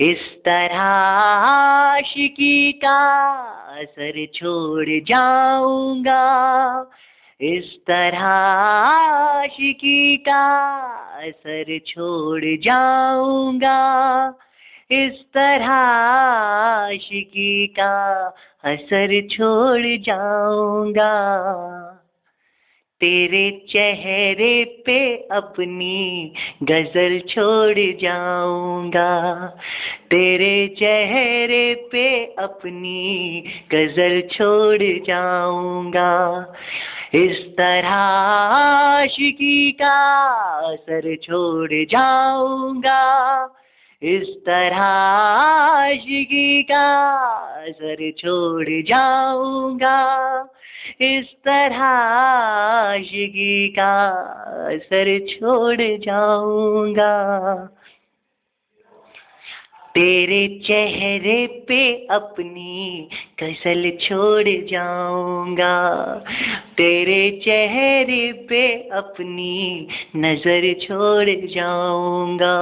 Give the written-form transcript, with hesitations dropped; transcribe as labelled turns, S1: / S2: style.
S1: इस तरह आशिकी का असर छोड़ जाऊंगा, इस तरह आशिकी का असर छोड़ जाऊंगा, इस तरह आशिकी का असर छोड़ जाऊंगा। तेरे चेहरे पे अपनी गजल छोड़ जाऊंगा, तेरे चेहरे पे अपनी गजल छोड़ जाऊंगा। इस तरह आशिकी का असर छोड़ जाऊंगा, इस तरह आशिकी का असर छोड़ जाऊंगा, इस तरह आशिकी का असर छोड़ जाऊंगा। तेरे चेहरे पे अपनी गजल छोड़ जाऊंगा, तेरे चेहरे पे अपनी नजर छोड़ जाऊंगा।